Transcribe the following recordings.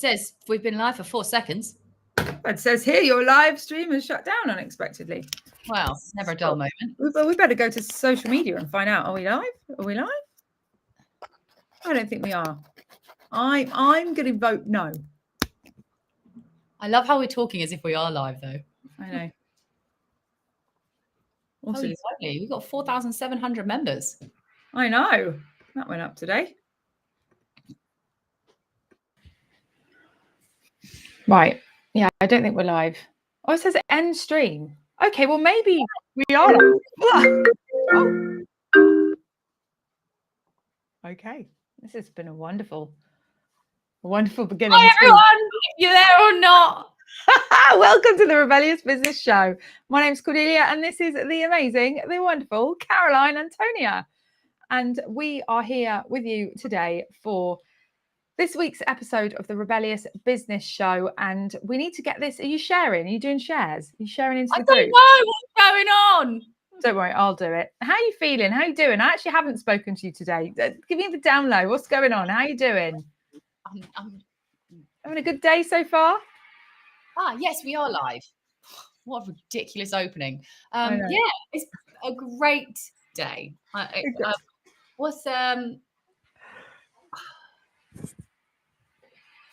says we've been live for 4 seconds. It says here your live stream is shut down unexpectedly. Well, it's never a dull moment. We better go to social media and find out. Are we live? Are we live? I don't think we are. I'm going to vote no. I love how we're talking as if we are live, though. I know. Oh, lovely. We've got 4,700 members. I know. That went up today. Right. Yeah, I don't think we're live. Oh, it says end stream. Okay, well, maybe we are live. Oh. Okay. This has been a wonderful beginning. Hi, everyone. If you're there or not. Welcome to the Rebellious Business Show. My name's Cordelia, and this is the amazing, the wonderful Caroline Antonia. And we are here with you today for this week's episode of the Rebellious Business Show. And we need to get this. Are you sharing? Are you doing shares? Are you sharing into the group? I don't know what's going on. Don't worry, I'll do it. How are you feeling? How are you doing? I actually haven't spoken to you today. Give me the down low. What's going on? How are you doing? I'm having a good day so far? Yes, we are live. What a ridiculous opening. Yeah, it's a great day.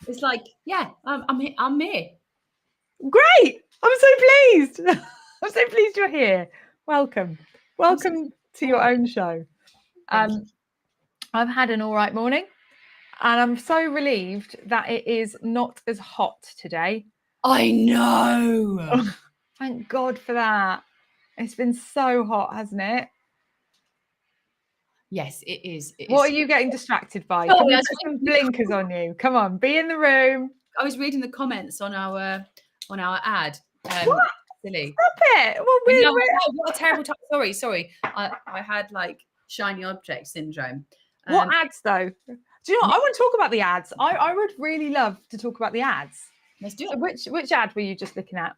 It's like, yeah, I'm here. Great. I'm so pleased. I'm so pleased you're here. Welcome to your own show. I've had an all right morning, and I'm so relieved that it is not as hot today. I know. Oh, thank God for that. It's been so hot, hasn't it? Yes, it is. What are you getting distracted by? Can we put some blinkers on you? Come on, be in the room. I was reading the comments on our ad. What? Silly. Stop it. Well, what a terrible time. Sorry. I had like shiny object syndrome. What ads though? Do you know what? I want to talk about the ads. I would really love to talk about the ads. Let's do it. So which ad were you just looking at?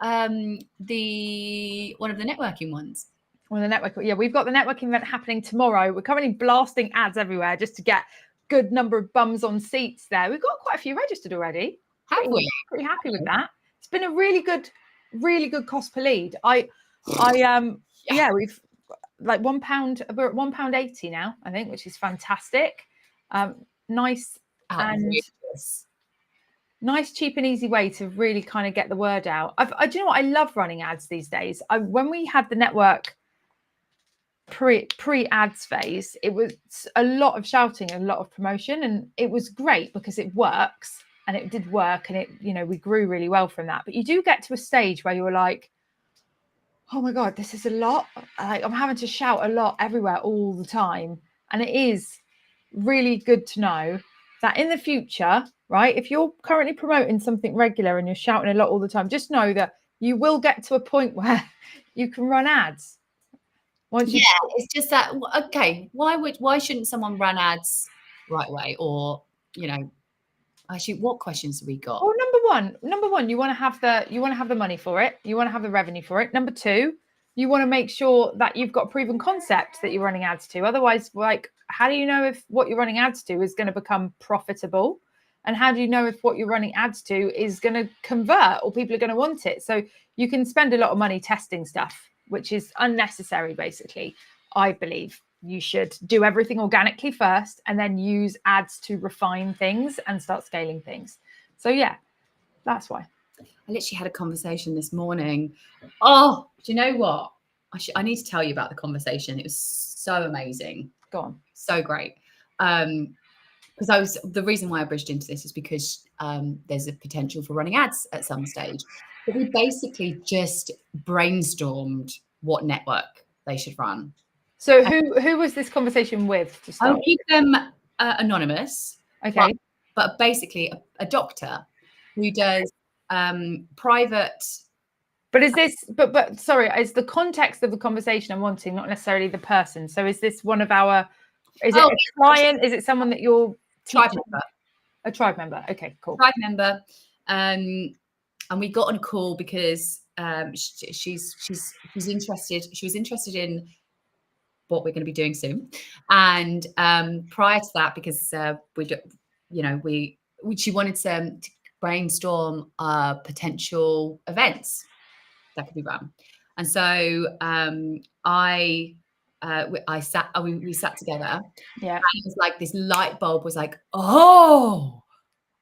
One of the networking ones. Well, the network. Yeah, we've got the networking event happening tomorrow. We're currently blasting ads everywhere just to get good number of bums on seats there. We've got quite a few registered already. Have we? Pretty happy with that. It's been a really good cost per lead. We've like £1. We're at £1.80 now, I think, which is fantastic. Nice and nice, cheap and easy way to really kind of get the word out. Do you know what? I love running ads these days. When we had the network pre-ads phase, it was a lot of shouting and a lot of promotion, and it was great because it works, and it did work, and we grew really well from that. But you do get to a stage where you're like, oh my God, this is a lot. Like, I'm having to shout a lot everywhere all the time. And it is really good to know that in the future, right, if you're currently promoting something regular and you're shouting a lot all the time, just know that you will get to a point where you can run ads. It's just that, okay, why shouldn't someone run ads right away? Or, actually, what questions have we got? Well, number one, you want to have the money for it. You want to have the revenue for it. Number two, you want to make sure that you've got a proven concept that you're running ads to. Otherwise, like, how do you know if what you're running ads to is going to become profitable? And how do you know if what you're running ads to is going to convert or people are going to want it? So you can spend a lot of money testing stuff, which is unnecessary, basically. I believe you should do everything organically first and then use ads to refine things and start scaling things. So yeah, that's why. I literally had a conversation this morning. Oh, do you know what? I need to tell you about the conversation. It was so amazing. Go on. So great. Because the reason why I bridged into this is because there's a potential for running ads at some stage. But we basically just brainstormed what network they should run. So who was this conversation with? I'll keep them anonymous. Okay. But basically a doctor who does private. But is this? But sorry, is the context of the conversation I'm wanting, not necessarily the person. So is this one of our? Is it a client? Is it someone that you're tribe member? A tribe member. Okay, cool. Tribe member. And we got on a call because she's interested. She was interested in what we're going to be doing soon, and prior to that, because we she wanted to brainstorm potential events that could be run. And so we sat together. Yeah. And it was like this light bulb was like, oh,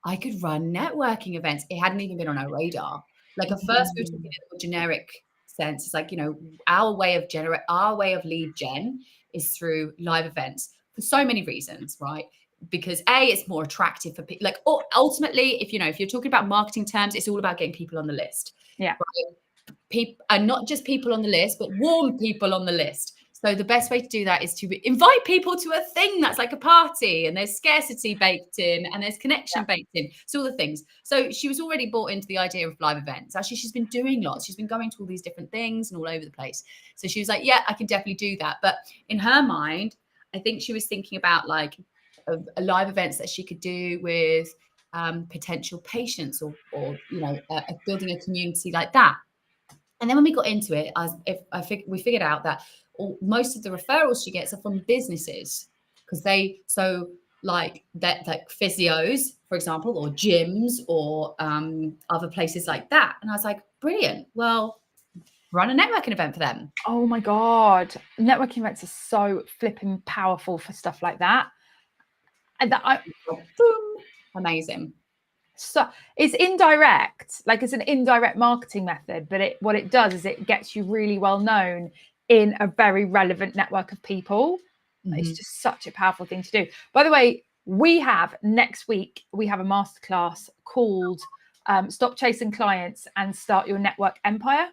I could run networking events. It hadn't even been on our radar. Like at first we were talking in a generic sense. It's like, our way of lead gen is through live events for so many reasons, right? Because it's more attractive for people. Like, ultimately, if you're talking about marketing terms, it's all about getting people on the list. Yeah. Right? People, and not just people on the list, but warm people on the list. So the best way to do that is to invite people to a thing that's like a party, and there's scarcity baked in and there's connection baked in. So all the things. So she was already bought into the idea of live events. Actually, she's been doing lots. She's been going to all these different things and all over the place. So she was like, yeah, I can definitely do that. But in her mind, I think she was thinking about like a live events that she could do with potential patients or building a community like that. And then when we got into it, we figured out that most of the referrals she gets are from businesses, because like physios, for example, or gyms, or other places like that. And I was like, brilliant. Well, run a networking event for them. Oh my God. Networking events are so flipping powerful for stuff like that. And boom, amazing. So it's indirect, like it's an indirect marketing method, but what it does is it gets you really well known in a very relevant network of people. Mm-hmm. It's just such a powerful thing to do. By the way, next week, we have a masterclass called Stop Chasing Clients and Start Your Network Empire.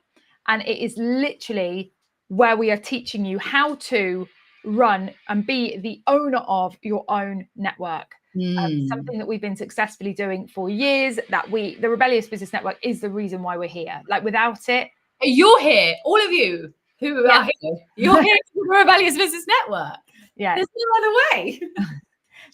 And it is literally where we are teaching you how to run and be the owner of your own network. Something that we've been successfully doing for years. The Rebellious Business Network is the reason why we're here. Like, without it, you're here. All of you who are here, you're here for the Rebellious Business Network. Yeah, there's no other way.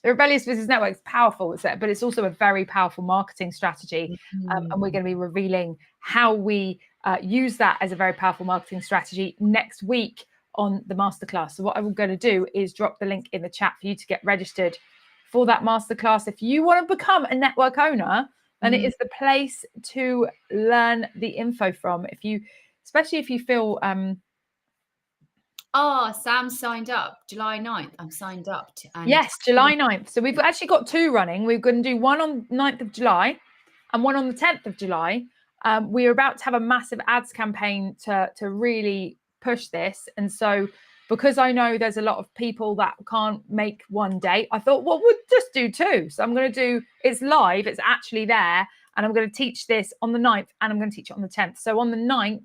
The Rebellious Business Network is powerful, but it's also a very powerful marketing strategy. And we're going to be revealing how we use that as a very powerful marketing strategy next week on the masterclass. So what I'm going to do is drop the link in the chat for you to get registered for that masterclass. If you want to become a network owner, then it is the place to learn the info from. Especially if you feel Sam signed up July 9th. I'm signed up. Yes, July 9th. So we've actually got 2 running. We're going to do one on 9th of July and one on the 10th of July. We're about to have a massive ads campaign to really push this. And so because I know there's a lot of people that can't make one day, I thought, well, we'll just do 2. So I'm going to do, it's live, it's actually there. And I'm going to teach this on the 9th and I'm going to teach it on the 10th. So on the 9th,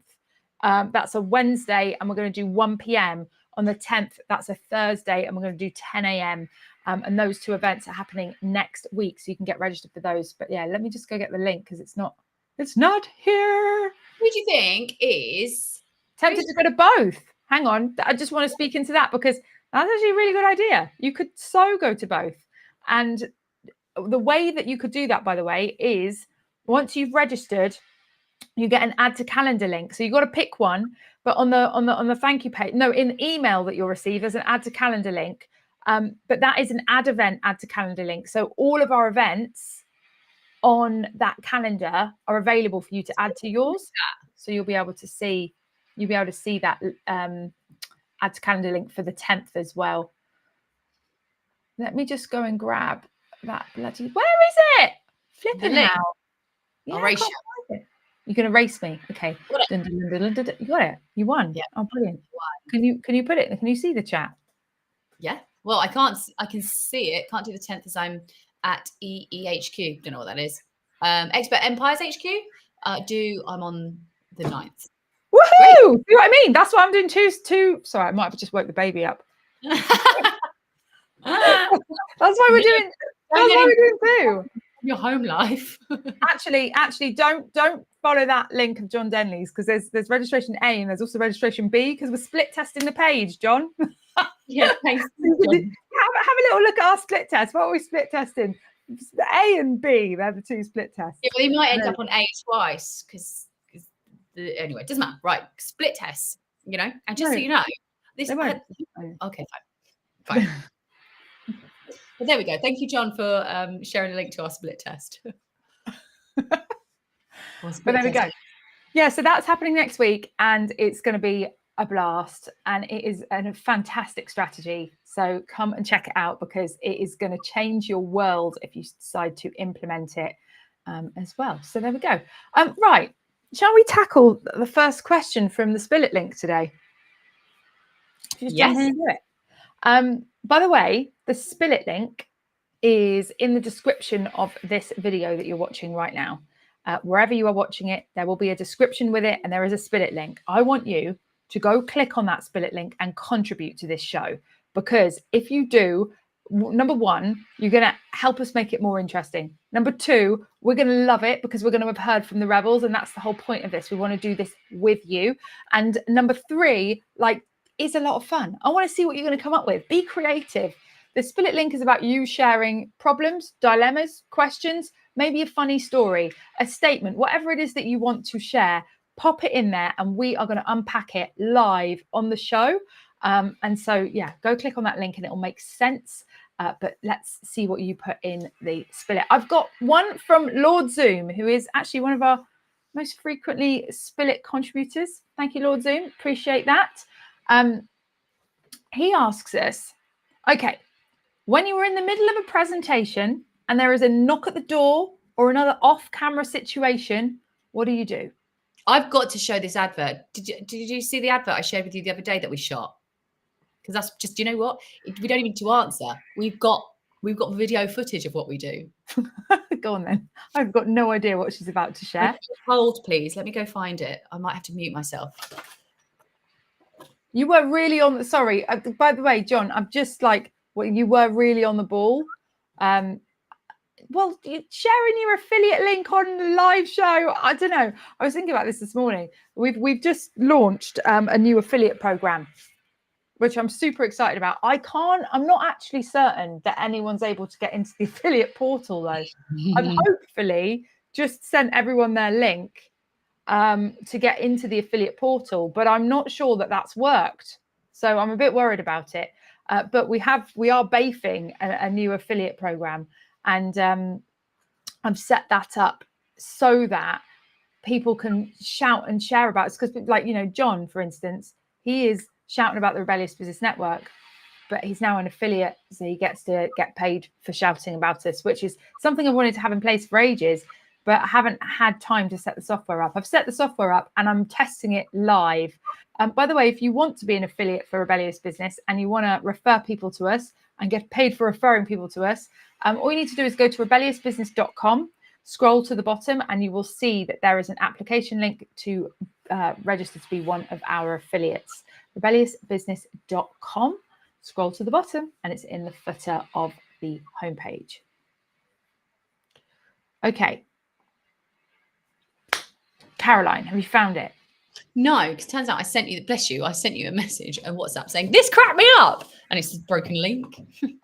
that's a Wednesday, and we're going to do 1 p.m. On the 10th, that's a Thursday, and we're going to do 10 a.m. And those 2 events are happening next week. So you can get registered for those. But yeah, let me just go get the link because it's not here. Who do you think is tempted to go to both? Hang on. I just want to speak into that because that's actually a really good idea. You could go to both. And the way that you could do that, by the way, is once you've registered, you get an add to calendar link. So you've got to pick one, but on the thank you page, in the email that you'll receive, there's an add to calendar link. But that is an add to calendar link. So all of our events on that calendar are available for you to add to yours. So you'll be able to see that add to calendar link for the 10th as well. Let me just go and grab that bloody, where is it? Flipping out. I'll erase you. You can erase me. Okay. You got it. You won. Yeah. Oh, brilliant. Can you put it? Can you see the chat? Yeah. Well, I can't. I can see it. Can't do the 10th as I'm at EEHQ. Don't know what that is. Expert Empires HQ. I'm on the 9th. Woohoo! See what I mean? That's what I'm doing. Two. Sorry, I might have just woke the baby up. That's why we're doing. That's why we're doing 2. Your home life. actually, don't follow that link of John Denley's because there's registration A and there's also registration B because we're split testing the page, John. Yeah, thanks. Have a little look at our split test. What are we split testing? The A and B, they're the 2 split tests. Yeah, well, they might end up on A twice because anyway, it doesn't matter. Right, split tests, and just so you know, this. Okay, fine. Well, there we go. Thank you, John, for sharing a link to our split test. But there we go. Yeah, so that's happening next week, and it's going to be a blast, and it is a fantastic strategy. So come and check it out, because it is going to change your world if you decide to implement it as well. So there we go. Right, shall we tackle the first question from the Spill It link today? Just jump in and do it. By the way, the Spill It link is in the description of this video that you're watching right now. Wherever you are watching it, there will be a description with it, and there is a Spill It link. I want you to go click on that Spill It link and contribute to this show, because if you do, number one, you're going to help us make it more interesting. Number two, we're going to love it, because we're going to have heard from the rebels, and that's the whole point of this. We want to do this with you. And number three, like, it's a lot of fun. I want to see what you're going to come up with. Be creative. The Spill It link is about you sharing problems, dilemmas, questions, maybe a funny story, a statement, whatever it is that you want to share. Pop it in there, and we are going to unpack it live on the show. And so, yeah, go click on that link and it will make sense. But let's see what you put in the Spill It. I've got one from Lord Zoom, who is actually one of our most frequently Spill It contributors. Thank you, Lord Zoom. Appreciate that. He asks us, okay, when you were in the middle of a presentation and there is a knock at the door or another off-camera situation, what do you do? I've got to show this advert. Did you see the advert I shared with you the other day that we shot? Because that's just, you know what? We don't even need to answer. We've got video footage of what we do. Go on then. I've got no idea what she's about to share. Hold, please. Let me go find it. I might have to mute myself. You were really on the, sorry, by the way, John, I'm just like, well, you were really on the ball. Well, sharing your affiliate link on the live show, I don't know. I was thinking about this morning. We've just launched a new affiliate program, which I'm super excited about. I'm not actually certain that anyone's able to get into the affiliate portal, though. I've hopefully just sent everyone their link to get into the affiliate portal, but I'm not sure that that's worked. So I'm a bit worried about it. But we are bathing a new affiliate program, and I've set that up so that people can shout and share about it. Because, like, you know, John, for instance, he is shouting about the Rebellious Business Network, but he's now an affiliate, so he gets to get paid for shouting about us, which is something I've wanted to have in place for ages, but I haven't had time to set the software up. I've set the software up and I'm testing it live. By the way, if you want to be an affiliate for Rebellious Business and you want to refer people to us and get paid for referring people to us, all you need to do is go to rebelliousbusiness.com, scroll to the bottom, and you will see that there is an application link to register to be one of our affiliates. Rebelliousbusiness.com, scroll to the bottom, and it's in the footer of the homepage. Okay. Caroline, have you found it? No, because it turns out I sent you a message on WhatsApp saying, this cracked me up. And it's a broken link.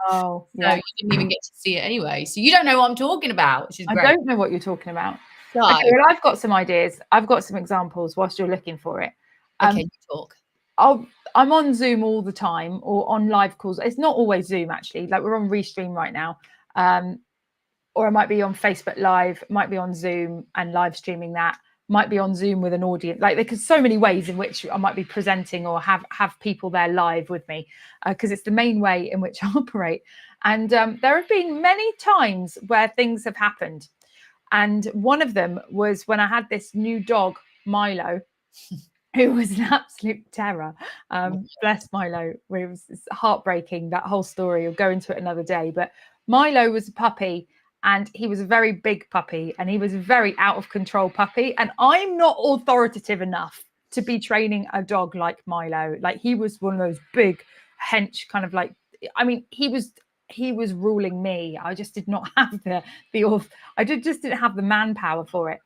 Oh, yeah. So you didn't even get to see it anyway. So you don't know what I'm talking about, which is great. I don't know what you're talking about. So, okay, well, I've got some ideas. I've got some examples whilst you're looking for it. Okay, you talk. I'm on Zoom all the time, or on live calls. It's not always Zoom, actually. Like, we're on Restream right now. Or I might be on Facebook Live, might be on Zoom and live streaming that. Might be on Zoom with an audience. Like, there's so many ways in which I might be presenting or have people there live with me, because it's the main way in which I operate. And there have been many times where things have happened. And one of them was when I had this new dog, Milo, who was an absolute terror. Bless Milo. It was heartbreaking, that whole story. We'll go into it another day. But Milo was a puppy. And he was a very big puppy, and he was a very out of control puppy. And I'm not authoritative enough to be training a dog like Milo. Like, he was one of those big hench kind of, like, I mean, he was ruling me. I just did not have just didn't have the manpower for it.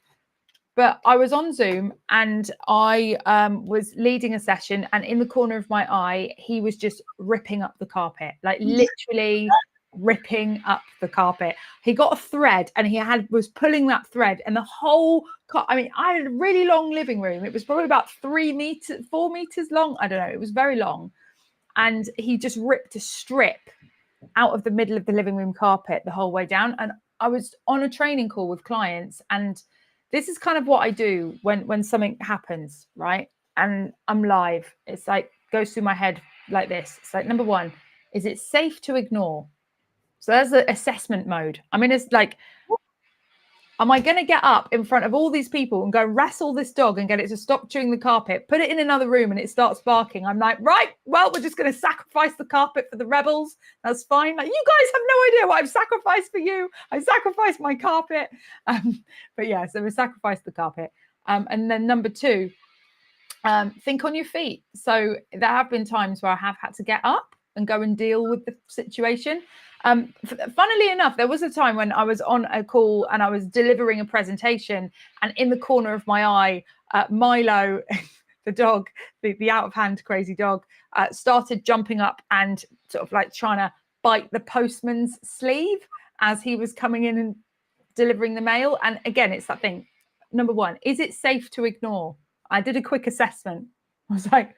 But I was on Zoom and I was leading a session, and in the corner of my eye, he was just ripping up the carpet, like literally ripping up the carpet. He got a thread and was pulling that thread, and the whole I had a really long living room. It was probably about 4 meters long. I don't know. It was very long. And he just ripped a strip out of the middle of the living room carpet the whole way down. And I was on a training call with clients, and this is kind of what I do when something happens, right? And I'm live. It's like goes through my head like this. It's like, number one, is it safe to ignore? So that's the assessment mode. I mean, it's like, am I going to get up in front of all these people and go wrestle this dog and get it to stop chewing the carpet, put it in another room and it starts barking? I'm like, right, well, we're just going to sacrifice the carpet for the rebels. That's fine. Like, you guys have no idea what I've sacrificed for you. I sacrificed my carpet. But yeah, so we sacrificed the carpet. And then number two, think on your feet. So there have been times where I have had to get up and go and deal with the situation. Funnily enough, there was a time when I was on a call and I was delivering a presentation, and in the corner of my eye, Milo, the dog, the out of hand crazy dog, started jumping up and sort of like trying to bite the postman's sleeve as he was coming in and delivering the mail. And again, it's that thing. Number one, is it safe to ignore? I did a quick assessment. I was like,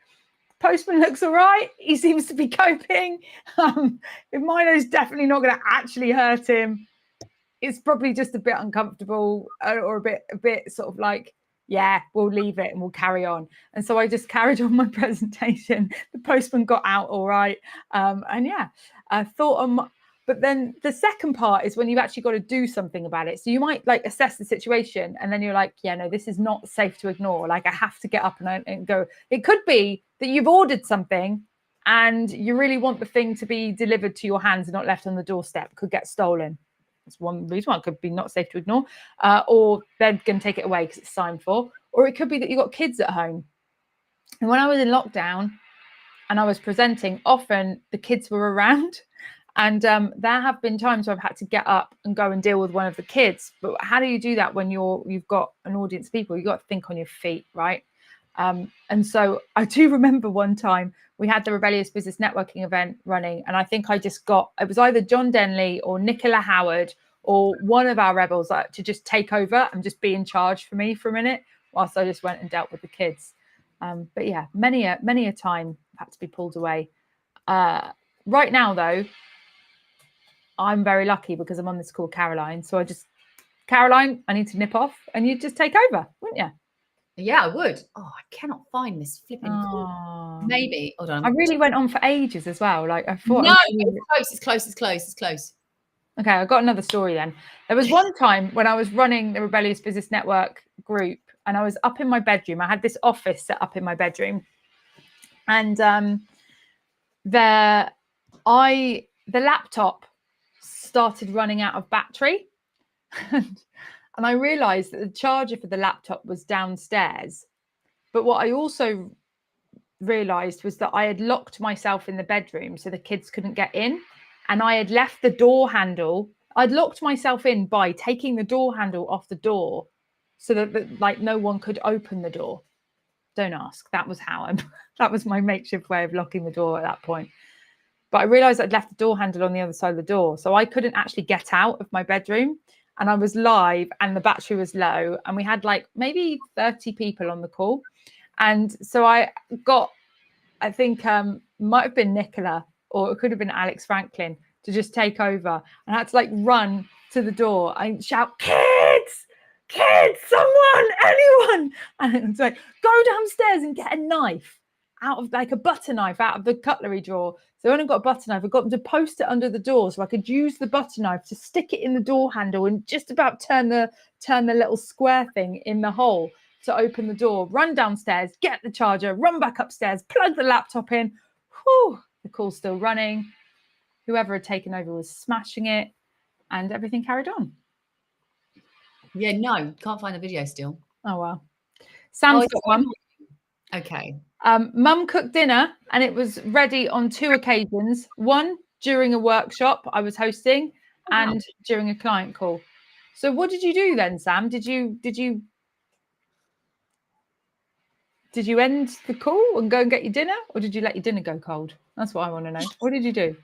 postman looks all right. He seems to be coping. If Milo's definitely not going to actually hurt him, it's probably just a bit uncomfortable or a bit sort of like, yeah, we'll leave it and we'll carry on. And so I just carried on my presentation. The postman got out all right. And yeah, I thought but then the second part is when you've actually got to do something about it. So you might like assess the situation and then you're like, yeah, no, this is not safe to ignore. Like I have to get up and go. It could be that you've ordered something and you really want the thing to be delivered to your hands and not left on the doorstep. It could get stolen. That's one reason why it could be not safe to ignore. Or they're going to take it away because it's signed for. Or it could be that you've got kids at home. And when I was in lockdown and I was presenting, often the kids were around. And there have been times where I've had to get up and go and deal with one of the kids. But how do you do that when you've got an audience of people? You've got to think on your feet, right? And so I do remember one time we had the Rebellious Business Networking event running. And I think it was either John Denley or Nicola Howard or one of our rebels to just take over and just be in charge for me for a minute whilst I just went and dealt with the kids. But yeah, many a time I've had to be pulled away. Right now, though, I'm very lucky because I'm on this call, Caroline. So Caroline, I need to nip off and you'd just take over, wouldn't you? Yeah, I would. Oh, I cannot find this flipping call. Maybe. Hold on. I really went on for ages as well. Like I thought. No, it's close. Okay, I've got another story then. There was one time when I was running the Rebellious Business Network group and I was up in my bedroom. I had this office set up in my bedroom. And the laptop started running out of battery. And I realized that the charger for the laptop was downstairs. But what I also realized was that I had locked myself in the bedroom so the kids couldn't get in. And I had left the door handle. I'd locked myself in by taking the door handle off the door so that like no one could open the door. Don't ask. That was that was my makeshift way of locking the door at that point. But I realized I'd left the door handle on the other side of the door. So I couldn't actually get out of my bedroom. And I was live and the battery was low. And we had like maybe 30 people on the call. And so I think might have been Nicola or it could have been Alex Franklin to just take over. And I had to like run to the door and shout, kids, someone, anyone. And it's like, go downstairs and get a knife out of like a butter knife out of the cutlery drawer. So when I got a butter knife, I got them to post it under the door so I could use the butter knife to stick it in the door handle and just about turn the little square thing in the hole to open the door, run downstairs, get the charger, run back upstairs, plug the laptop in. Whew, the call's still running. Whoever had taken over was smashing it and everything carried on. Yeah, no, can't find the video still. Oh, well. Sam's got one. Okay. Mum cooked dinner and it was ready on 2 occasions. One during a workshop I was hosting and during a client call. So what did you do then, Sam? Did you end the call and go and get your dinner, or did you let your dinner go cold? That's what I want to know. What did you do?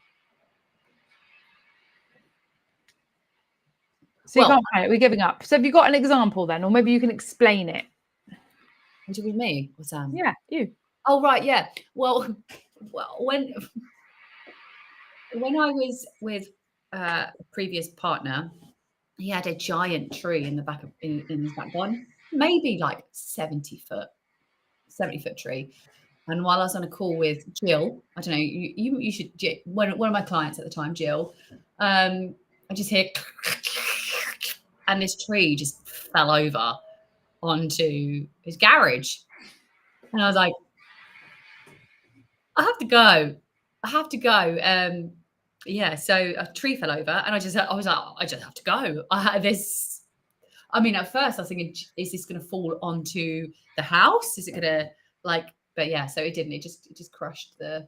So you can't find it. We're giving up. So have you got an example then, or maybe you can explain it? What do you mean, me or Sam? Yeah, you. Oh, right, yeah. Well, when when I was with a previous partner, he had a giant tree in the back of in his back garden, maybe like 70 foot tree. And while I was on a call with Jill, I don't know, you should, one of my clients at the time, Jill, I just hear, and this tree just fell over onto his garage. And I was like, I have to go. I have to go. Yeah, so a tree fell over, and I was like, I just have to go. I had this. I mean, at first I was thinking, is this going to fall onto the house? Is it going to like? But yeah, so it didn't. It just crushed the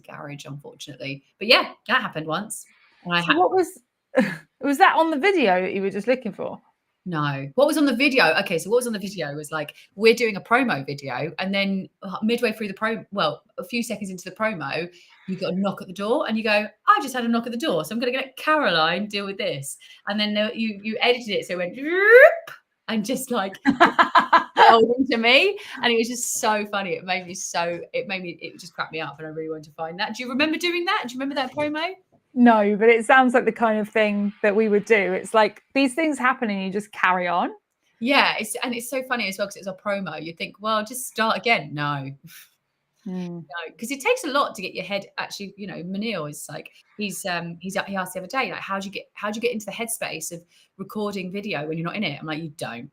garage, unfortunately. But yeah, that happened once. And So what was that on the video that you were just looking for? No. What was on the video? Okay, so what was on the video was like, we're doing a promo video, and then midway through the a few seconds into the promo, you got a knock at the door, and you go, I just had a knock at the door, so I'm going to get Caroline deal with this. And then you edited it, so it went and just like into me, and it was just so funny. It just cracked me up, and I really wanted to find that. Do you remember doing that? Do you remember that promo? No, but it sounds like the kind of thing that we would do. It's like these things happen and you just carry on. Yeah, it's so funny as well because it's a promo. You think, well, just start again. No, no, because it takes a lot to get your head. Actually, Manil is like he asked the other day, like, how'd you get into the headspace of recording video when you're not in it? I'm like, you don't.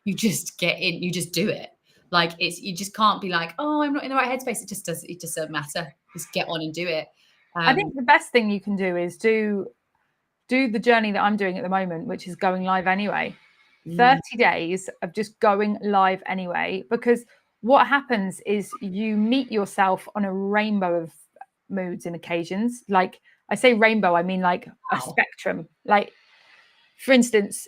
You just get in. You just do it. Like you just can't be like, oh, I'm not in the right headspace. It just doesn't matter. Just get on and do it. I think the best thing you can do is do the journey that I'm doing at the moment, which is going live anyway. 30 days of just going live anyway, because what happens is you meet yourself on a rainbow of moods and occasions. Like I say rainbow, I mean like a spectrum. Like, for instance,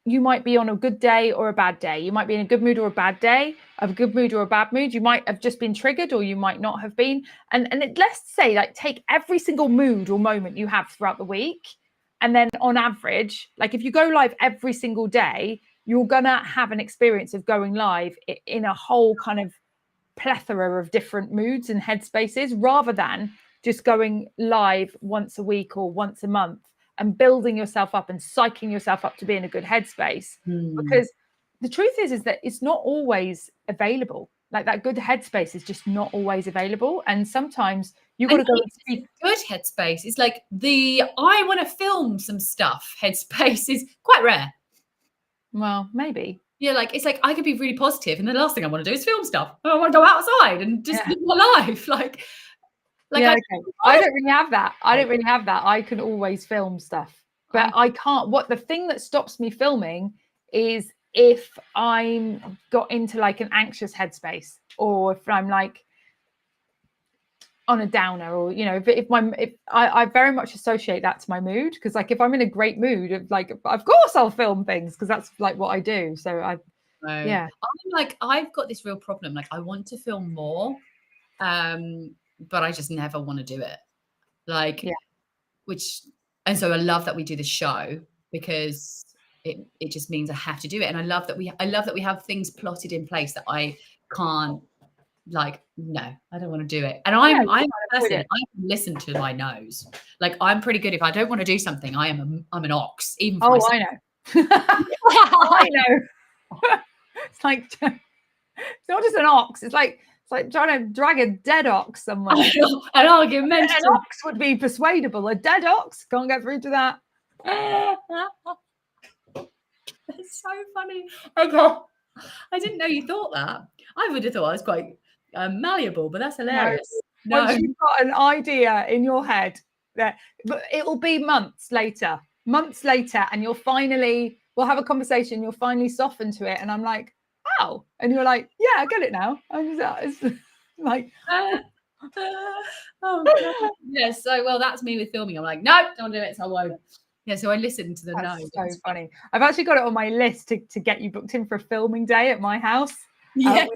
you might be on a good day or a bad day. You might be in a good mood or a bad day, of a good mood or a bad mood. You might have just been triggered, or you might not have been. And let's say, like, take every single mood or moment you have throughout the week. And then on average, like if you go live every single day, you're going to have an experience of going live in a whole kind of plethora of different moods and headspaces, rather than just going live once a week or once a month and building yourself up and psyching yourself up to be in a good headspace. Because the truth is that it's not always available. Like that good headspace is just not always available. And sometimes you got to go and good headspace. It's like I want to film some stuff headspace is quite rare. Well, maybe. Yeah, like it's like I could be really positive, and the last thing I want to do is film stuff. I want to go outside and just live my life. Like yeah, okay. I don't really have that. I can always film stuff, but I can't. The thing that stops me filming is if I'm got into like an anxious headspace, or if I'm like on a downer, or if I very much associate that to my mood, because like if I'm in a great mood, like of course I'll film things because that's like what I do. So yeah, I'm like I've got this real problem. Like I want to film more, but I just never want to do it. Like, and so I love that we do the show because it just means I have to do it. And I love that we have things plotted in place that I can't, like, no, I don't want to do it. And I'm a person, I can listen to my nose. Like I'm pretty good. If I don't want to do something, I'm an ox. Even for myself. I know. I know. It's like, it's not just an ox. It's like trying to drag a dead ox somewhere. An argument. An ox would be persuadable. A dead ox can't get through to that. That's so funny. I didn't know you thought that. I would have thought I was quite malleable, but that's hilarious. No. Once you've got an idea in your head, but it will be months later, and we'll have a conversation. You'll finally soften to it, and I'm like, oh, and you're like, yeah, I get it now. It's like, oh God. Yeah. So well, that's me with filming. I'm like, no, don't do it. So I won't. Yeah. So I listen to the no. So funny. I've actually got it on my list to get you booked in for a filming day at my house. Yeah.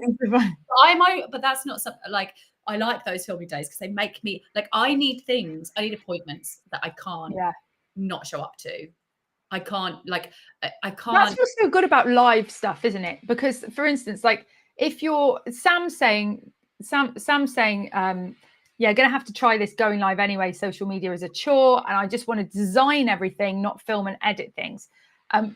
But that's not something like I like those filming days because they make me like I need appointments that I can't not show up to. I can't. That's what's so good about live stuff, isn't it? Because, for instance, like if you're Sam's saying, yeah, going to have to try this going live anyway. Social media is a chore, and I just want to design everything, not film and edit things. I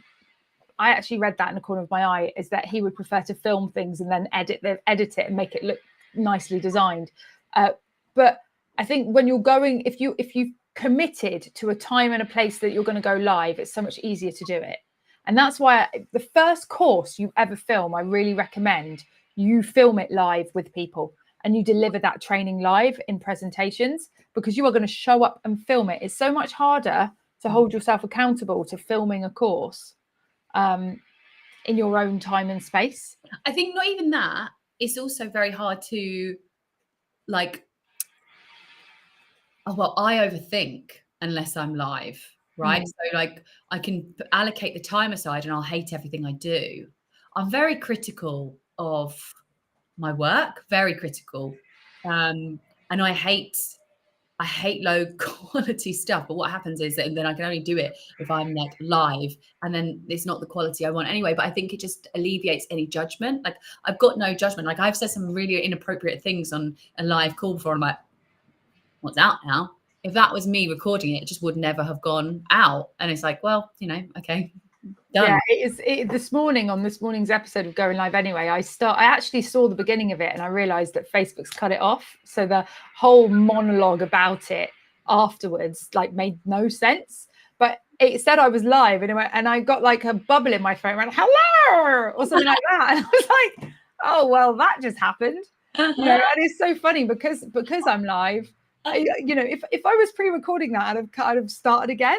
actually read that in the corner of my eye, is that he would prefer to film things and then edit it and make it look nicely designed. But I think when you're going, if you've committed to a time and a place that you're going to go live, it's so much easier to do it. And that's why the first course you ever film, I really recommend you film it live with people and you deliver that training live in presentations, because you are going to show up and film it. It's so much harder to hold yourself accountable to filming a course in your own time and space. I think not even that. It's also very hard to like, I overthink unless I'm live, right? So like I can allocate the time aside and I'll hate everything I do. I'm very critical of my work, very critical. And I hate low quality stuff. But what happens is that then I can only do it if I'm like live, and then it's not the quality I want anyway. But I think it just alleviates any judgment. Like I've got no judgment. Like I've said some really inappropriate things on a live call before. I'm like, what's out now? If that was me recording it, it just would never have gone out. And it's like, well, okay. Done. Yeah, this morning on this morning's episode of Going Live Anyway, I actually saw the beginning of it and I realized that Facebook's cut it off. So the whole monologue about it afterwards like made no sense. But it said I was live and I got like a bubble in my phone around hello or something like that. And I was like, oh well, that just happened. And it's so funny because I'm live. If I was pre-recording that, I'd have started again.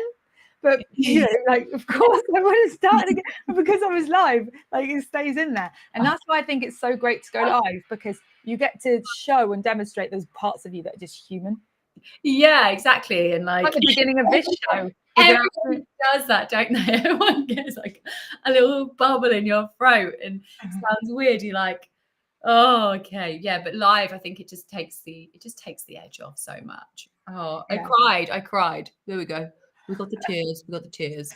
But of course I would have started again. But because I was live, like it stays in there. And that's why I think it's so great to go live, because you get to show and demonstrate those parts of you that are just human. Yeah, exactly. And like the beginning of this show. Everyone does that, don't they? Everyone gets like a little bubble in your throat and it sounds weird. You're like, oh, okay. Yeah. But live, I think it just takes the edge off so much. Oh, yeah. I cried. There we go. We got the tears.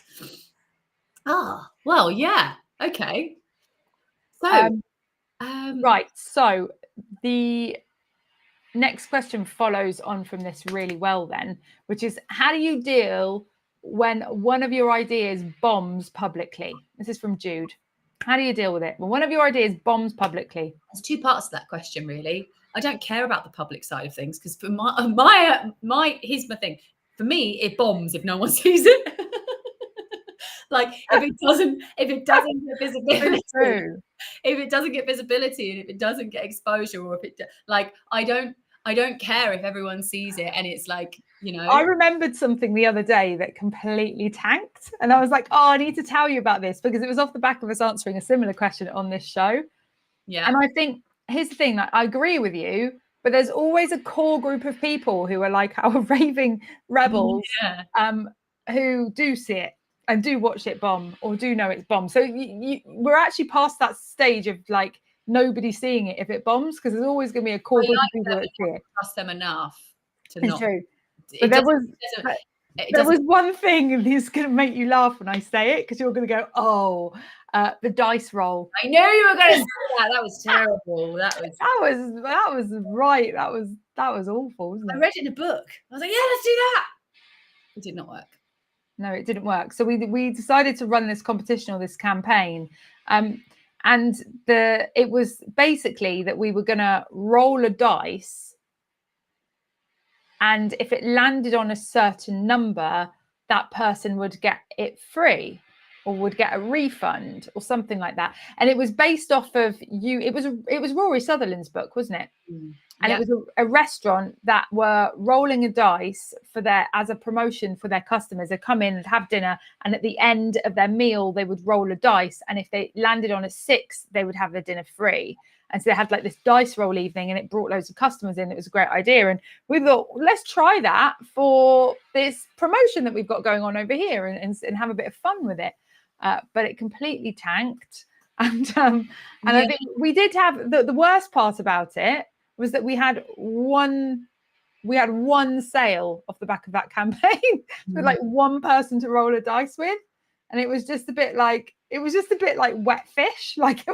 Oh, well, yeah. Okay. So, right. So the next question follows on from this really well then, which is, how do you deal when one of your ideas bombs publicly? This is from Jude. How do you deal with it when one of your ideas bombs publicly? There's two parts to that question, really. I don't care about the public side of things, because for my here's my thing. For me, it bombs if no one sees it. Like if it doesn't get visibility, if it doesn't get visibility, and if it doesn't get exposure, or if it like I don't care if everyone sees it, and it's like, I remembered something the other day that completely tanked, and I was like, oh, I need to tell you about this, because it was off the back of us answering a similar question on this show. Yeah. And I think here's the thing, that I agree with you, but there's always a core group of people who are like our raving rebels, who do see it and do watch it bomb, or do know it's bomb. So we're actually past that stage of like nobody seeing it if it bombs, because there's always going to be a core group of people that see it. Trust them enough to it's not. True. But there was one thing that's going to make you laugh when I say it, because you're going to go, oh, the dice roll. I knew you were going to say that. That was terrible. That was right. That was awful, wasn't it? I read it in a book. I was like, yeah, let's do that. It did not work. No, it didn't work. So we decided to run this competition or this campaign. And it was basically that we were going to roll a dice, and if it landed on a certain number, that person would get it free or would get a refund or something like that. And it was based off of you. It was Rory Sutherland's book, wasn't it? And it was a restaurant that were rolling a dice as a promotion for their customers. They'd come in and have dinner, and at the end of their meal, they would roll a dice. And if they landed on a 6, they would have their dinner free. And so they had like this dice roll evening, and it brought loads of customers in. It was a great idea. And we thought, let's try that for this promotion that we've got going on over here, and have a bit of fun with it. But it completely tanked. And I think we did have the worst part about it was that we had one sale off the back of that campaign with like one person to roll a dice with. And it was just a bit like, it was just a bit like wet fish. Like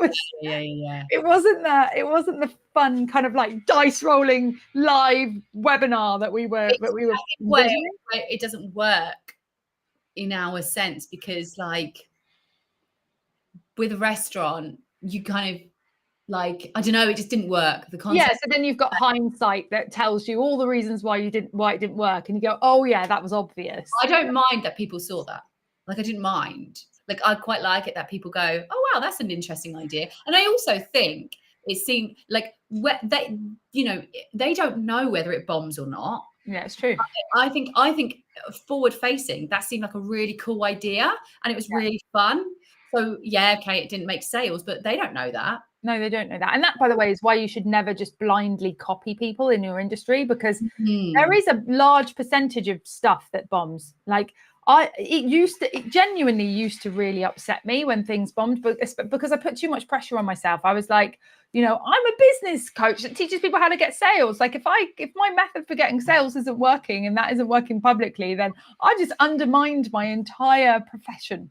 Yeah. it wasn't the fun kind of like dice rolling live webinar that we were envisioning. It doesn't work in our sense, because like with a restaurant, you kind of like, I don't know, it just didn't work. The concept. Yeah, so then you've got hindsight that tells you all the reasons why it didn't work, and you go, oh yeah, that was obvious. I don't mind that people saw that. Like, I didn't mind. Like, I quite like it that people go, oh wow, that's an interesting idea. And I also think it seemed like they, you know, they don't know whether it bombs or not. Yeah, it's true. I think forward facing, that seemed like a really cool idea, and it was really fun. So yeah, okay, it didn't make sales, but they don't know that. No, they don't know that. And that, by the way, is why you should never just blindly copy people in your industry, because there is a large percentage of stuff that bombs. Like it genuinely used to really upset me when things bombed, but because I put too much pressure on myself. I was like, you know, I'm a business coach that teaches people how to get sales. Like if my method for getting sales isn't working and that isn't working publicly, then I just undermined my entire professionalism.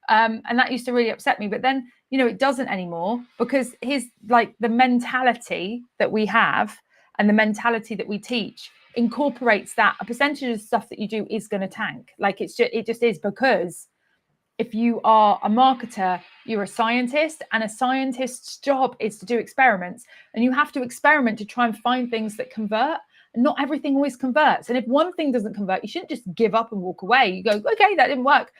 And that used to really upset me. But then, you know, it doesn't anymore, because the mentality that we have and the mentality that we teach incorporates that a percentage of stuff that you do is going to tank. Like it just is, because if you are a marketer, you're a scientist, and a scientist's job is to do experiments, and you have to experiment to try and find things that convert. And not everything always converts. And if one thing doesn't convert, you shouldn't just give up and walk away. You go, okay, that didn't work.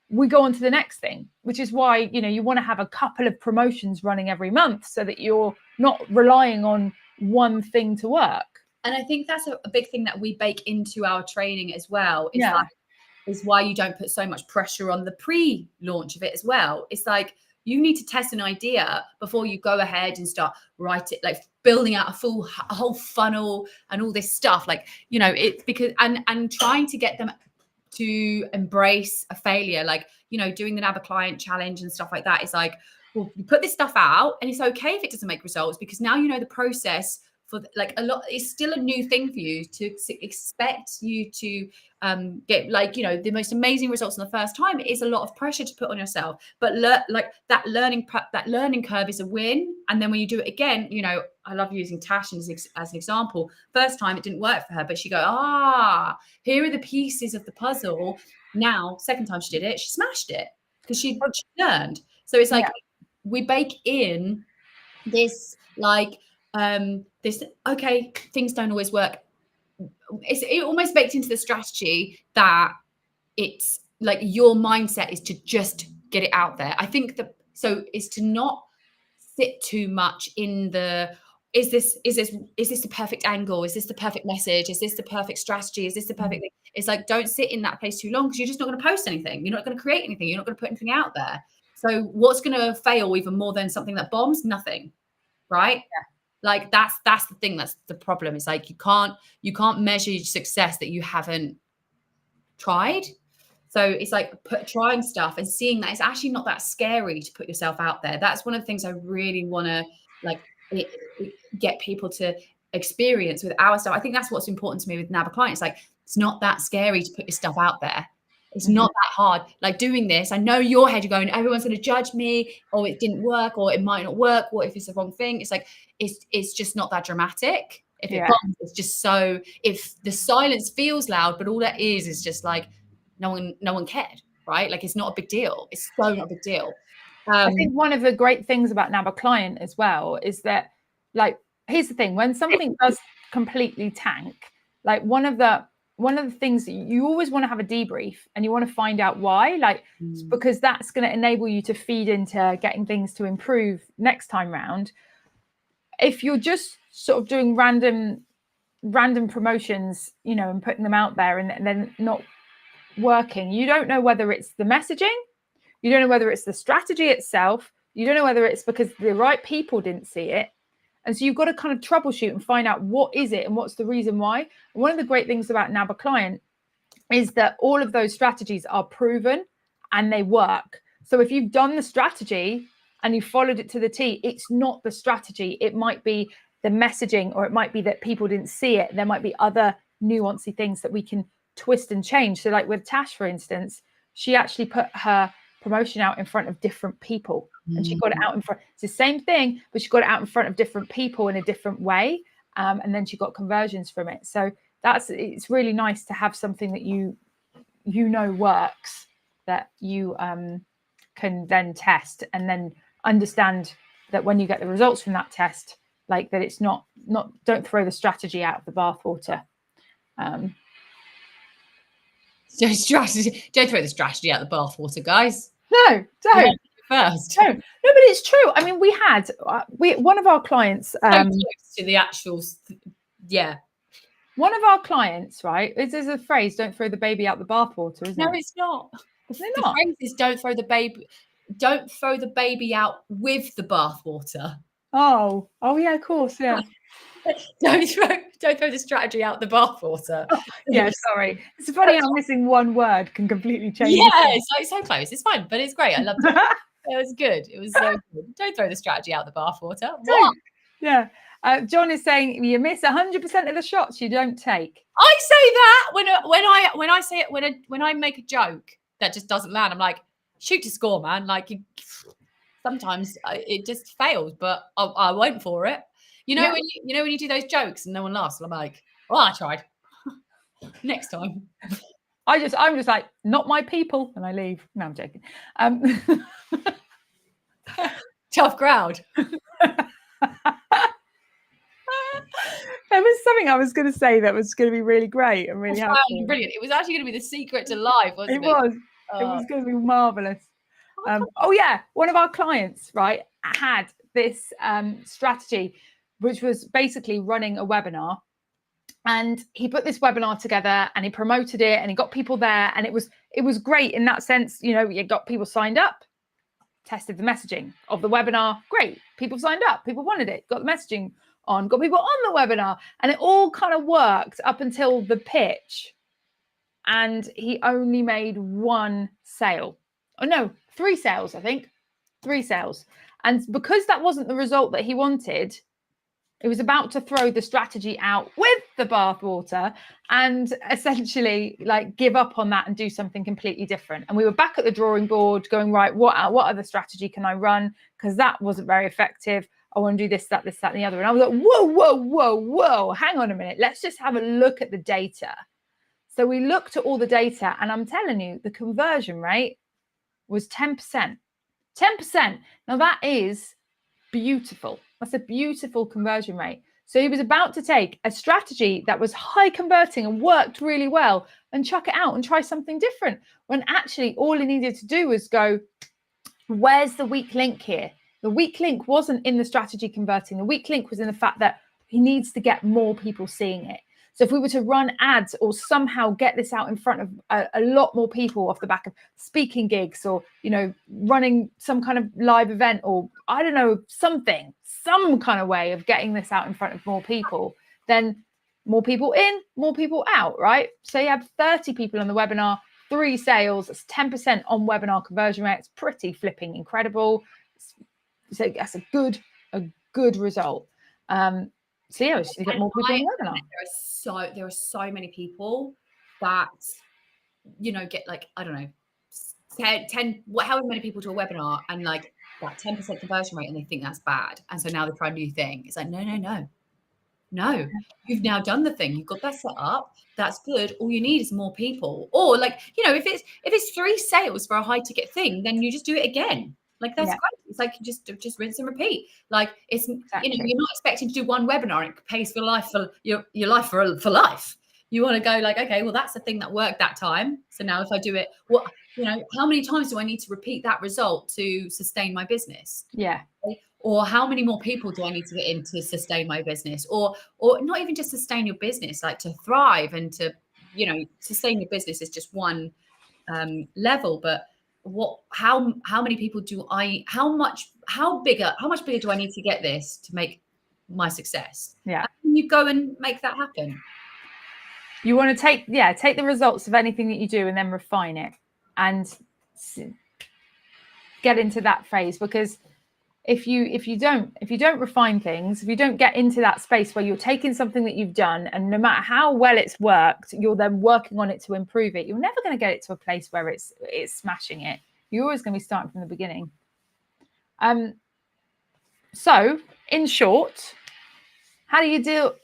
We go on to the next thing, which is why, you know, you want to have a couple of promotions running every month so that you're not relying on one thing to work. And I think that's a big thing that we bake into our training as well. Is why you don't put so much pressure on the pre-launch of it as well. It's like, you need to test an idea before you go ahead and start building out a whole funnel and all this stuff. Like, you know, it's because, and trying to get them to embrace a failure, like, you know, doing the NABA client challenge and stuff like that. It's like, well, you put this stuff out and it's okay if it doesn't make results, because now you know the process for like a lot. It's still a new thing for you to expect you to get, like, you know, the most amazing results on the first time. It is a lot of pressure to put on yourself, but that learning curve is a win. And then when you do it again, you know, I love using Tash as an example. First time it didn't work for her, but she go, here are the pieces of the puzzle. Now, second time she did it, she smashed it, because she learned. So it's like, we bake in this, like, okay, things don't always work. It almost baked into the strategy that it's like your mindset is to just get it out there. I think is to not sit too much in the, is this the perfect angle? Is this the perfect message? Is this the perfect strategy? Is this the perfect thing? It's like, don't sit in that place too long, because you're just not going to post anything. You're not going to create anything. You're not going to put anything out there. So what's going to fail even more than something that bombs? Nothing. Right? Yeah. Like that's the thing. That's the problem. It's like, you can't measure success that you haven't tried. So it's like trying stuff and seeing that it's actually not that scary to put yourself out there. That's one of the things I really want to get people to experience with our stuff. I think that's what's important to me with NABA clients. Like, it's not that scary to put your stuff out there. It's not that hard. Like doing this, I know your head, you're going, everyone's going to judge me, or it didn't work, or it might not work. What if it's the wrong thing? It's like, it's just not that dramatic. If it bombs, it's just so, if the silence feels loud, but all that is just like, no one cared, right? Like, it's not a big deal. It's so not a big deal. I think one of the great things about NABA client as well is that, like, here's the thing, when something does completely tank, like one of the things that you always want to have a debrief, and you want to find out why, like, because that's going to enable you to feed into getting things to improve next time round. If you're just sort of doing random promotions, you know, and putting them out there and then not working, you don't know whether it's the messaging, you don't know whether it's the strategy itself, you don't know whether it's because the right people didn't see it. And so you've got to kind of troubleshoot and find out what is it and what's the reason why. And one of the great things about NABA client is that all of those strategies are proven and they work. So if you've done the strategy and you followed it to the T, it's not the strategy. It might be the messaging, or it might be that people didn't see it. There might be other nuancy things that we can twist and change. So like with Tash, for instance, she actually put her promotion out in front of different people. And she got it out in front. It's the same thing, but she got it out in front of different people in a different way. And then she got conversions from it. So it's really nice to have something that you know works, that you can then test, and then understand that when you get the results from that test, like that it's not don't throw the strategy out of the bathwater. So don't throw the strategy out the bathwater, guys. No, don't. First. Don't. No, but it's true. I mean, we had one of our clients to the actual, yeah. One of our clients, right? There's a phrase, "Don't throw the baby out the bathwater," isn't it? No, it's not. The phrase is don't throw the baby out with the bathwater. Oh yeah, of course, yeah. Don't throw the strategy out the bathwater. Oh, yeah, sorry. It's funny how missing one word can completely change. Yeah, it's so close. It's fine, but it's great. I loved it. It was good. It was so good. Don't throw the strategy out the bathwater. What? Yeah. John is saying you miss 100% of the shots you don't take. I say that when I make a joke that just doesn't land. I'm like, shoot to score, man. Like sometimes it just fails, but I went for it. You know when you do those jokes and no one laughs. And I'm like, well, I tried. Next time. I'm just like, not my people, and I leave. No, I'm joking. Tough crowd. There was something I was going to say that was going to be really great and really helpful. Brilliant. It was actually going to be the secret to life, wasn't it? It was. It was going to be marvelous. Oh yeah, one of our clients, right, had this strategy, which was basically running a webinar. And he put this webinar together and he promoted it and he got people there. And it was great in that sense. You know, you got people signed up, tested the messaging of the webinar. Great. People signed up. People wanted it. Got the messaging on. Got people on the webinar. And it all kind of worked up until the pitch. And he only made 1 sale. Oh, no, 3 sales, I think. 3 sales. And because that wasn't the result that he wanted, it was about to throw the strategy out with the bathwater and essentially like give up on that and do something completely different. And we were back at the drawing board going, right, what other strategy can I run? Because that wasn't very effective. I want to do this, that, and the other. And I was like, whoa, hang on a minute. Let's just have a look at the data. So we looked at all the data and I'm telling you, the conversion rate was 10%. 10%. Now that is beautiful. That's a beautiful conversion rate. So he was about to take a strategy that was high converting and worked really well and chuck it out and try something different, when actually all he needed to do was go, where's the weak link here? The weak link wasn't in the strategy converting. The weak link was in the fact that he needs to get more people seeing it. So if we were to run ads or somehow get this out in front of a lot more people off the back of speaking gigs, or, you know, running some kind of live event, or I don't know, some kind of way of getting this out in front of more people, then more people in, more people out, right? So you have 30 people on the webinar, 3 sales, that's 10% on webinar conversion rate. It's pretty flipping incredible. So that's a good result. So yeah, we should get more people on the webinar. There are so many people that, you know, get like, I don't know, 10 however many people to a webinar and like that 10% conversion rate, and they think that's bad. And so now they try a new thing. It's like, no, you've now done the thing. You've got that set up. That's good. All you need is more people. Or like, you know, if it's 3 sales for a high ticket thing, then you just do it again. Like that's great. It's like just rinse and repeat. Like it's exactly. You know, you're not expecting to do 1 webinar and it pays for life for your life for life. You want to go like, okay, well that's the thing that worked that time. So now if I do it, what, you know, how many times do I need to repeat that result to sustain my business? Yeah. Or how many more people do I need to get in to sustain my business? Or not even just sustain your business, like to thrive and to, you know, sustain your business is just one level, but how many people how much bigger do I need to get this to make my success? Yeah. And you go and make that happen. You want to take the results of anything that you do and then refine it and get into that phase, because if you don't refine things, if you don't get into that space where you're taking something that you've done and no matter how well it's worked, you're then working on it to improve it, you're never going to get it to a place where it's smashing it. You're always going to be starting from the beginning. So in short, how do you deal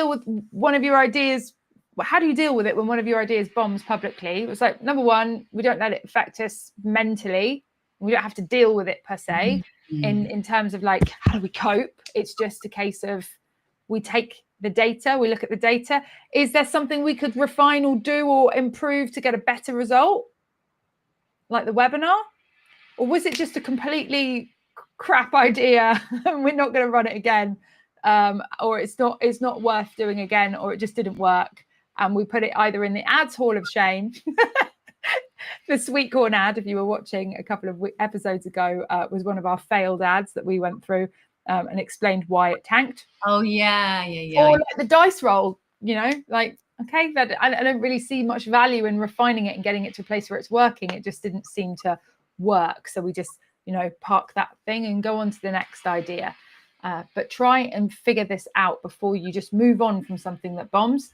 with one of your ideas? How do you deal with it when one of your ideas bombs publicly? It was like, number one, we don't let it affect us mentally. We don't have to deal with it per se in terms of like, how do we cope? It's just a case of we take the data, we look at the data. Is there something we could refine or do or improve to get a better result? Like the webinar? Or was it just a completely crap idea and we're not going to run it again? Or it's not worth doing again, or it just didn't work. And we put it either in the ads hall of shame. The sweet corn ad, if you were watching a couple of episodes ago, was one of our failed ads that we went through and explained why it tanked. Oh yeah. Or like the dice roll, like, okay, I don't really see much value in refining it and getting it to a place where it's working. It just didn't seem to work. So we just, park that thing and go on to the next idea. But try and figure this out before you just move on from something that bombs.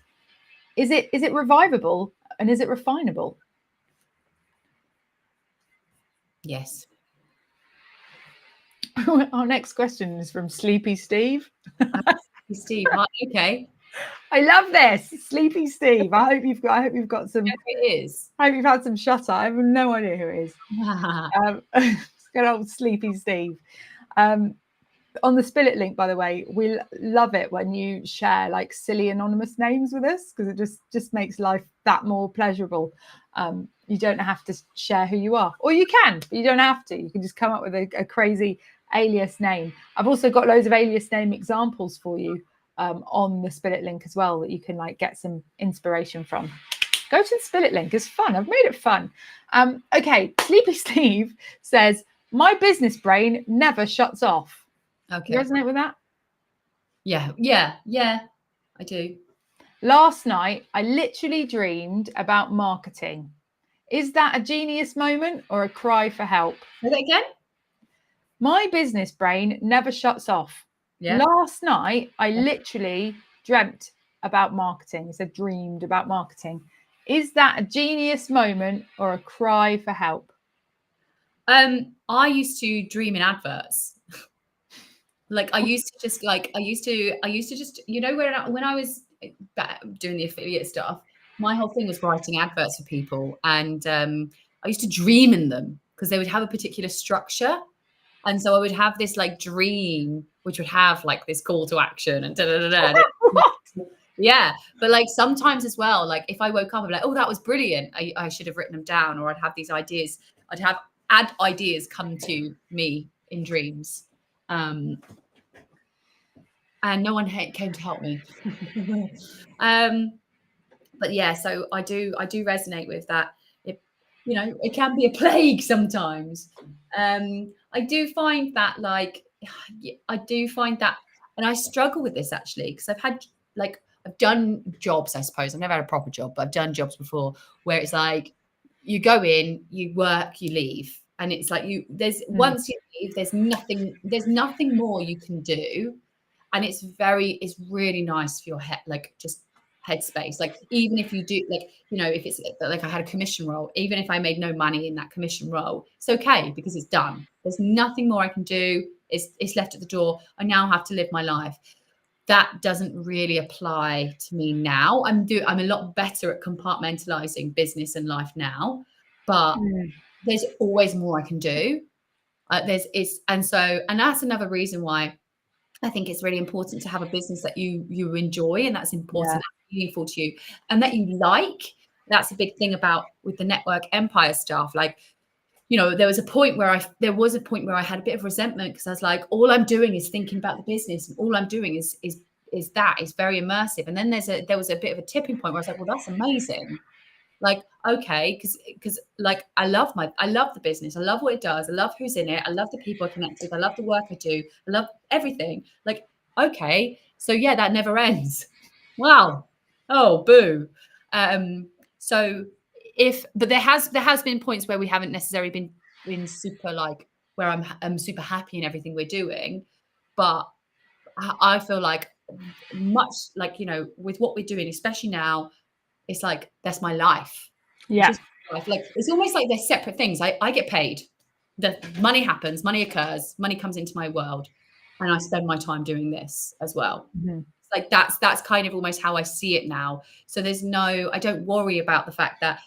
Is it revivable and is it refinable? Yes. Our next question is from Sleepy Steve. Steve, hi, okay. I love this, Sleepy Steve. I hope you've got some. It is. I hope you've had some shutter. I have no idea who it is. Good old Sleepy Steve. On the Spill It link, by the way, we love it when you share like silly anonymous names with us, because it just makes life that more pleasurable. You don't have to share who you are, or you can, but you don't have to. You can just come up with a crazy alias name. I've also got loads of alias name examples for you on the Spill It link as well, that you can like get some inspiration from. Go to the Spill It link. It's fun. I've made it fun. Okay, Sleepy Steve says, my business brain never shuts off. Okay. You resonate with that? Yeah, I do. Last night, I literally dreamed about marketing. Is that a genius moment or a cry for help? Say that again? My business brain never shuts off. Yeah. Last night, I literally dreamt about marketing. It said dreamed about marketing. Is that a genius moment or a cry for help? I used to dream in adverts. Like I used to just when I was doing the affiliate stuff, my whole thing was writing adverts for people, and I used to dream in them because they would have a particular structure, and so I would have this like dream which would have like this call to action and yeah. But like sometimes as well, like if I woke up, I'm like, oh, that was brilliant, I should have written them down, or I'd have these ideas, I'd have ad ideas come to me in dreams. And no one came to help me. But yeah, so I do resonate with that. It can be a plague sometimes. I do find that and I struggle with this actually, because I've done jobs, I suppose. I've never had a proper job, but I've done jobs before where it's like you go in, you work, you leave. And it's like once you leave, there's nothing more you can do. And it's really nice for your head, like just headspace. Like even if you do, like, if it's like I had a commission role, even if I made no money in that commission role, it's okay because it's done. There's nothing more I can do. It's left at the door. I now have to live my life. That doesn't really apply to me now. I'm a lot better at compartmentalizing business and life now, but there's always more I can do. And that's another reason why I think it's really important to have a business that you enjoy, and that's important, that's meaningful to you, and that you like. That's a big thing with the network empire stuff. Like, there was a point where I had a bit of resentment, because I was like, all I'm doing is thinking about the business, and all I'm doing is very immersive. And then there was a bit of a tipping point where I was like, well, that's amazing. Like, okay, because like I love the business. I love what it does. I love who's in it. I love the people I connect with. I love the work I do. I love everything. Like, okay, so yeah, that never ends. Wow. Oh, boo. But there has been points where we haven't necessarily been super, like, where I'm super happy in everything we're doing, but I feel like much like, with what we're doing, especially now, it's like that's my life. Yeah. life. Like, it's almost like they're separate things. I get paid. The money happens, money occurs, money comes into my world, and I spend my time doing this as well. Mm-hmm. Like that's kind of almost how I see it now. So I don't worry about the fact that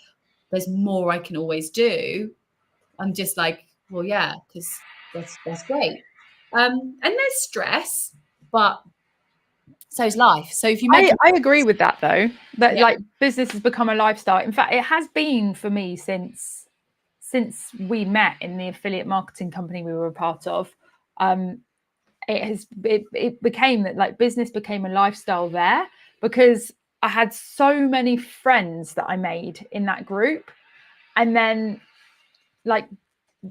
there's more I can always do. I'm just like, well, yeah, because that's great. And there's stress, but so's life. So if you make I agree with that though, that Yeah. like business has become a lifestyle. In fact, it has been for me since we met in the affiliate marketing company we were a part of. It became that like business became a lifestyle there, because I had so many friends that I made in that group, and then like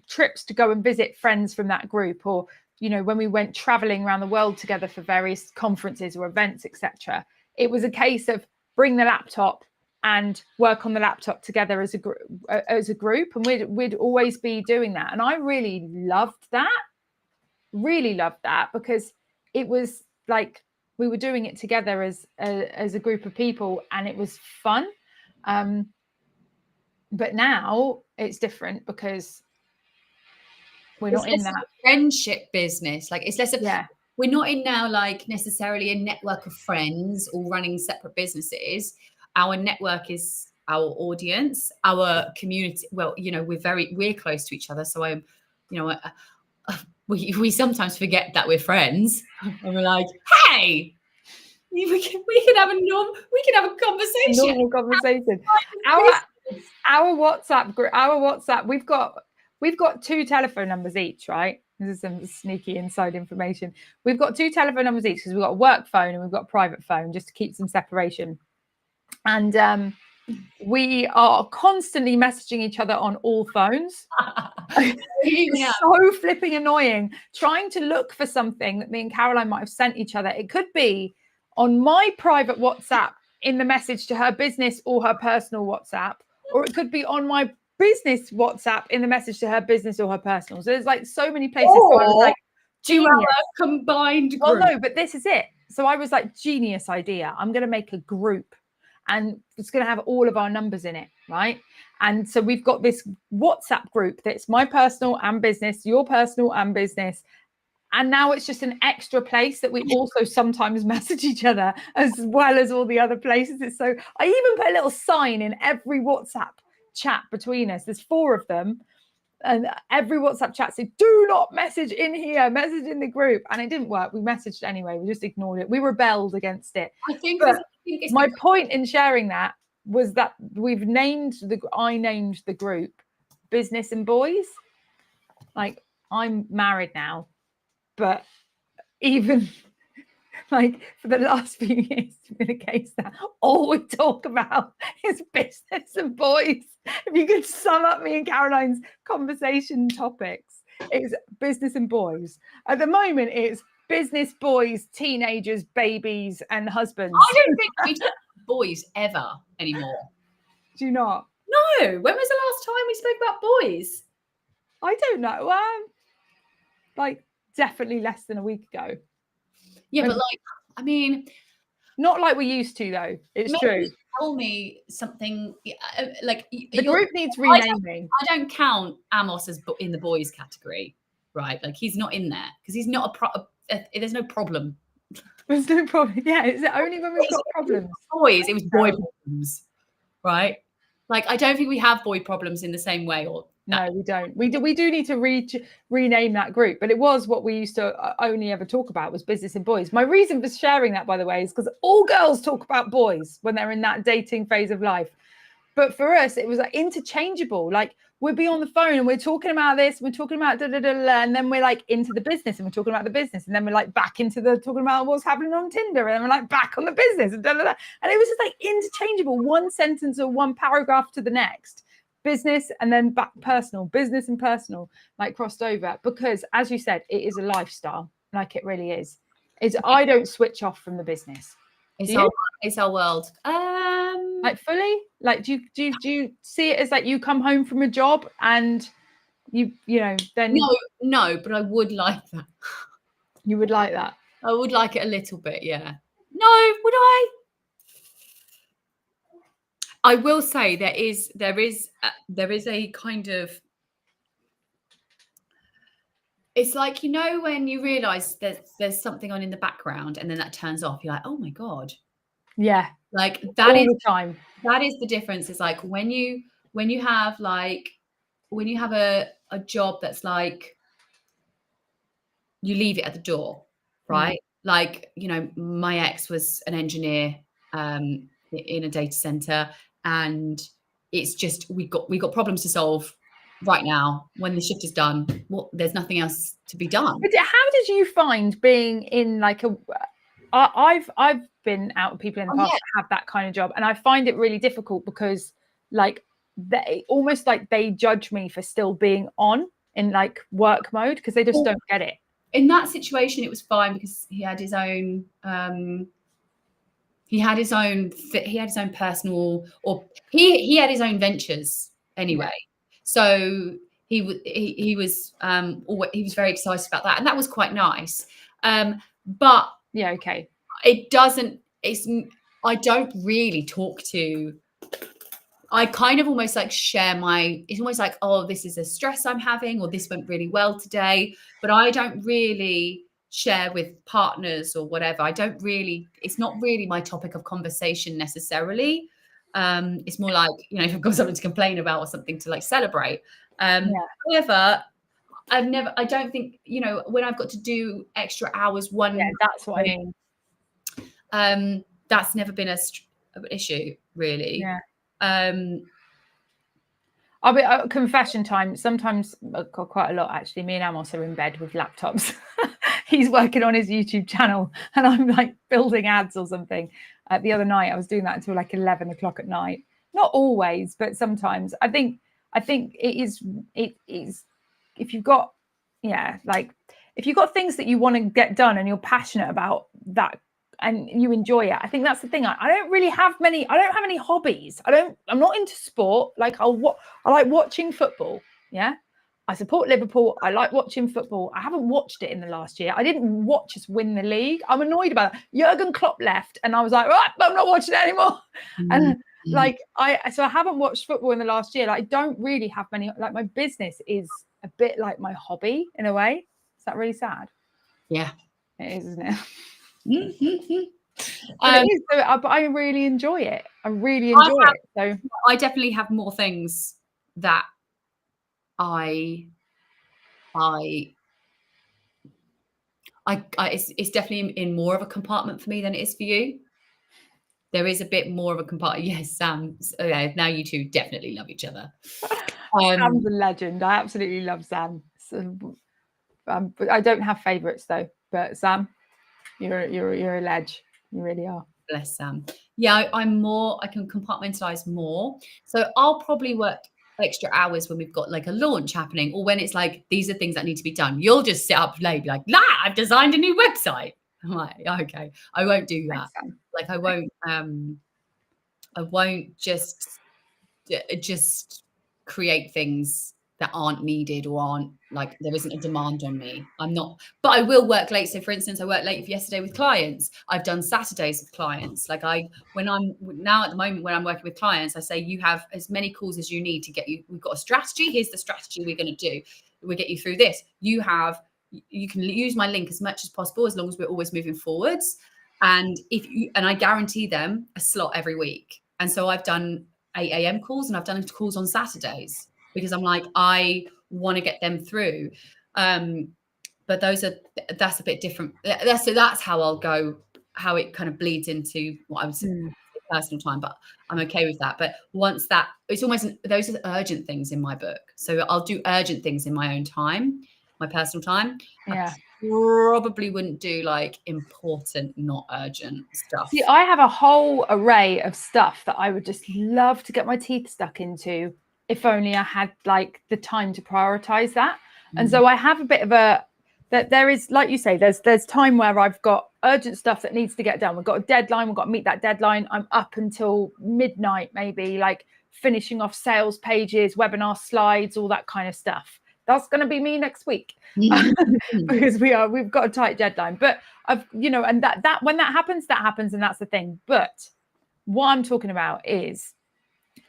trips to go and visit friends from that group, or when we went traveling around the world together for various conferences or events, etc. It was a case of bring the laptop and work on the laptop together as a group, and we'd always be doing that, and I really loved that because it was like we were doing it together as a group of people, and it was fun. But now it's different because we're not in that friendship business. Like, it's less of, yeah. We're not in now like necessarily a network of friends all running separate businesses. Our network is our audience, our community. Well, we're close to each other, so we sometimes forget that we're friends, and we're like, hey, we can have a conversation. Normal conversation. Our WhatsApp group, we've got 2 telephone numbers each, right? This is some sneaky inside information. We've got 2 telephone numbers each because we've got a work phone and we've got a private phone, just to keep some separation. And we are constantly messaging each other on all phones. It's so flipping annoying. Trying to look for something that me and Caroline might have sent each other. It could be on my private WhatsApp in the message to her business or her personal WhatsApp, or it could be on my business WhatsApp in the message to her business or her personal. So there's like so many places. So I was like, genius. Combined group. Well, no, but this is it. So I was like, genius idea. I'm going to make a group, and it's going to have all of our numbers in it, right? And so we've got this WhatsApp group that's my personal and business, your personal and business. And now it's just an extra place that we also sometimes message each other, as well as all the other places. So I even put a little sign in every WhatsApp chat between us. There's 4 of them. And every WhatsApp chat said, do not message in here, message in the group. And it didn't work. We messaged anyway. We just ignored it. We rebelled against it. My point in sharing that was that I named the group Business and Boys. Like, I'm married now, but even like for the last few years, it's been a case that all we talk about is business and boys. If you could sum up me and Caroline's conversation topics, it's business and boys. At the moment, it's business, boys, teenagers, babies, and husbands. I don't think we talk about boys ever anymore. Do you not? No. When was the last time we spoke about boys? I don't know. Like definitely less than a week ago. Yeah, but like, I mean, not like we used to though. It's true. Tell me something like the group needs renaming. I don't count Amos as in the boys category, right? Like, he's not in there because he's not there's no problem. There's no problem. Yeah, it's only when we've got problems. Boys, it was boy problems, right? Like, I don't think we have boy problems in the same way. No, we don't. We do need to rename that group, but it was what we used to only ever talk about was business and boys. My reason for sharing that, by the way, is because all girls talk about boys when they're in that dating phase of life. But for us, it was like interchangeable. Like, we'd be on the phone and we're talking about this, we're talking about and then we're like into the business and we're talking about the business, and then we're like back into the talking about what's happening on Tinder, and then we're like back on the business and it was just like interchangeable, one sentence or one paragraph to the next. Business and then back personal, business and personal, like crossed over, because as you said, it is a lifestyle. Like, it really is. I don't switch off from the business. It's our world. Like, fully? Like, do you see it as like you come home from a job and you then No, but I would like that. You would like that? I would like it a little bit, yeah. No, would I? I will say there is a kind of, it's like, you know, when you realize that there's something on in the background and then that turns off, you're like, oh my God. Yeah. Like All the time. that is the difference. It's like when you have a job that's like, you leave it at the door, right? Like, you know, my ex was an engineer in a data center, and it's just, we got problems to solve right now. When the shift is done, well, there's nothing else to be done. But how did you find being in like I've been out with people in the past that have that kind of job, and I find it really difficult because like they almost like they judge me for still being on in like work mode because they just don't get it. In that situation, it was fine because he had his own personal, or he had his own ventures anyway. Yeah. So he was very excited about that, and that was quite nice. But yeah, okay. I don't really talk to. I kind of almost like share it's almost like, oh, this is a stress I'm having, or this went really well today. But I don't really share with partners or whatever. It's not really my topic of conversation necessarily. It's more like, you know, if I've got something to complain about or something to like celebrate. However, I don't think, you know, when I've got to do extra hours, that's what I mean. That's never been an issue really. Yeah. I'll be confession time. Sometimes quite a lot actually. Me and Amos are in bed with laptops. He's working on his YouTube channel and I'm like building ads or something. The other night I was doing that until like 11 o'clock at night. Not always, but sometimes. I think it is if you've got if you've got things that you want to get done and you're passionate about that and you enjoy it. I think that's the thing. I don't have any hobbies. I'm not into sport. Like I like watching football. Yeah. I support Liverpool. I like watching football. I haven't watched it in the last year. I didn't watch us win the league. I'm annoyed about that. Jurgen Klopp left and I was like, right, I'm not watching it anymore. And like, I haven't watched football in the last year. Like, I don't really have many, like my business is a bit like my hobby in a way. Is that really sad? Yeah. It is, isn't it? But it is, but I really enjoy it. I really enjoy it. So I definitely have more things that it's definitely in more of a compartment for me than it is for you. There is a bit more of a compartment. Yes, Sam. Okay, now you two definitely love each other. Sam's a legend. I absolutely love Sam. So, but I don't have favourites though. But Sam, you're a ledge. You really are. Bless Sam. Yeah, I can compartmentalize more. So I'll probably work extra hours when we've got like a launch happening, or when it's like, these are things that need to be done. You'll just sit up late, be like, nah, I've designed a new website. I'm like, okay, I won't do that. Like I won't just create things that aren't needed or aren't like, there isn't a demand on me. I'm not, but I will work late. So for instance, I worked late yesterday with clients. I've done Saturdays with clients. Like when I'm now at the moment, when I'm working with clients, I say, you have as many calls as you need to get you. We've got a strategy. Here's the strategy we're going to do. We'll get you through this. You can use my link as much as possible, as long as we're always moving forwards. And I guarantee them a slot every week. And so I've done 8 a.m. calls and I've done calls on Saturdays, because I'm like, I want to get them through. But that's a bit different. That's how I'll go, how it kind of bleeds into what I would say personal time, but I'm okay with that. But once that, it's almost, those are urgent things in my book. So I'll do urgent things in my own time, my personal time. Yeah. I probably wouldn't do like important, not urgent stuff. See, I have a whole array of stuff that I would just love to get my teeth stuck into, if only I had like the time to prioritize that. And so I have a bit of that there is, like you say, there's time where I've got urgent stuff that needs to get done. We've got a deadline. We've got to meet that deadline. I'm up until midnight, maybe, like finishing off sales pages, webinar slides, all that kind of stuff. That's going to be me next week because we've got a tight deadline. But and that when that happens, and that's the thing. But what I'm talking about is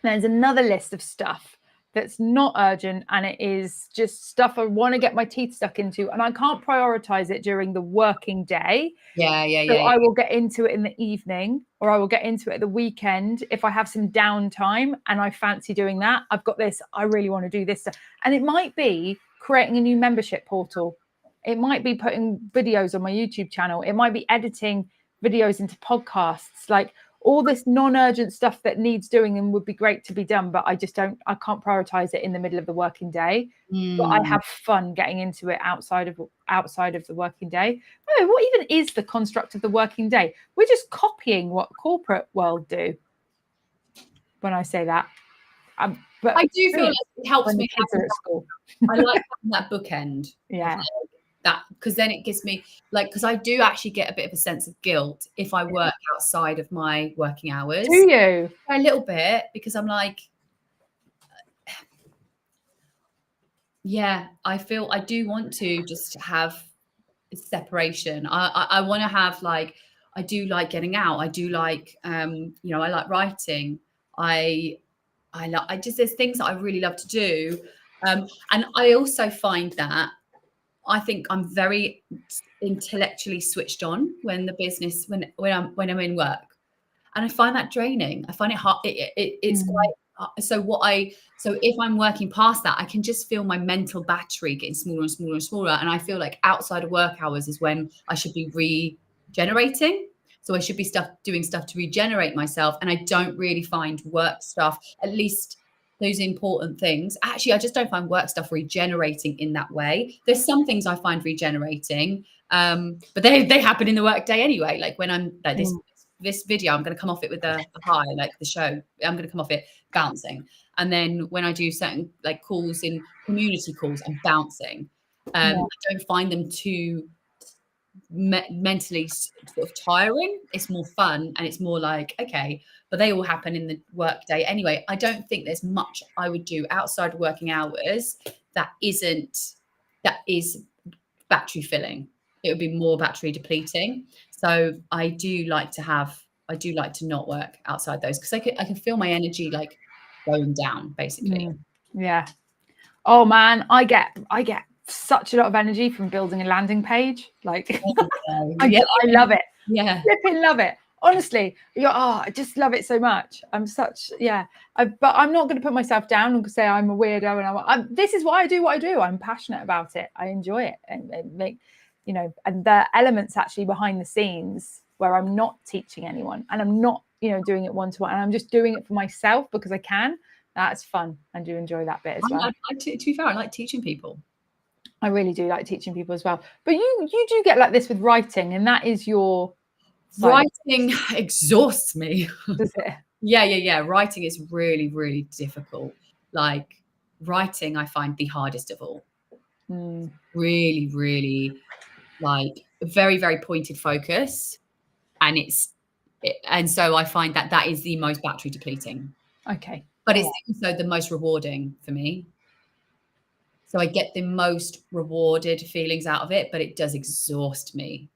There's another list of stuff that's not urgent, and it is just stuff I want to get my teeth stuck into, and I can't prioritize it during the working day. So I will get into it in the evening, or I will get into it at the weekend if I have some downtime and I fancy doing that. I've got this, I really want to do this. And it might be creating a new membership portal. It might be putting videos on my YouTube channel. It might be editing videos into podcasts. Like all this non-urgent stuff that needs doing and would be great to be done, but I can't prioritize it in the middle of the working day. But I have fun getting into it outside of the working day. Oh, what even is the construct of the working day? We're just copying what corporate world do. When I say that, but I do feel like it helps when me. The kids are at school. I like having that bookend. Yeah. That, because then it gives me because I do actually get a bit of a sense of guilt if I work outside of my working hours. Do you? A little bit, because I'm like, yeah, I feel I do want to just have separation. I want to have I do like getting out. I do like I like writing. There's things that I really love to do. And I also find that I think I'm very intellectually switched on when I'm in work, and I find that draining. I find it hard. It's quite. So if I'm working past that, I can just feel my mental battery getting smaller and smaller and smaller. And I feel like outside of work hours is when I should be regenerating. So I should be doing stuff to regenerate myself. And I don't really find work stuff, at least those important things. Actually, I just don't find work stuff regenerating in that way. There's some things I find regenerating, but they happen in the work day anyway. Like when I'm like this video, I'm going to come off it with a high, like the show. I'm going to come off it bouncing. And then when I do certain calls in community calls, I'm bouncing. I don't find them too mentally sort of tiring. It's more fun, and it's more like, okay, but they all happen in the work day anyway. I don't think there's much I would do outside of working hours that is battery filling. It would be more battery depleting. So I do like to not work outside those, because I can feel my energy going down basically. Yeah. Oh man, I get such a lot of energy from building a landing page. I love it. Yeah. Flipping love it. Honestly, I just love it so much. But I'm not going to put myself down and say I'm a weirdo. And this is why I do what I do. I'm passionate about it. I enjoy it, and and the elements actually behind the scenes where I'm not teaching anyone, and I'm not, doing it one-to-one, and I'm just doing it for myself because I can. That's fun. I do enjoy that bit as well. To be fair, I like teaching people. I really do like teaching people as well. But you do get like this with writing, and that is your writing exhausts me. Does it? Yeah. Writing is really, really difficult. Writing, I find the hardest of all. Really, really very, very pointed focus. And so I find that is the most battery depleting. Okay. But it's also the most rewarding for me. So I get the most rewarded feelings out of it, but it does exhaust me.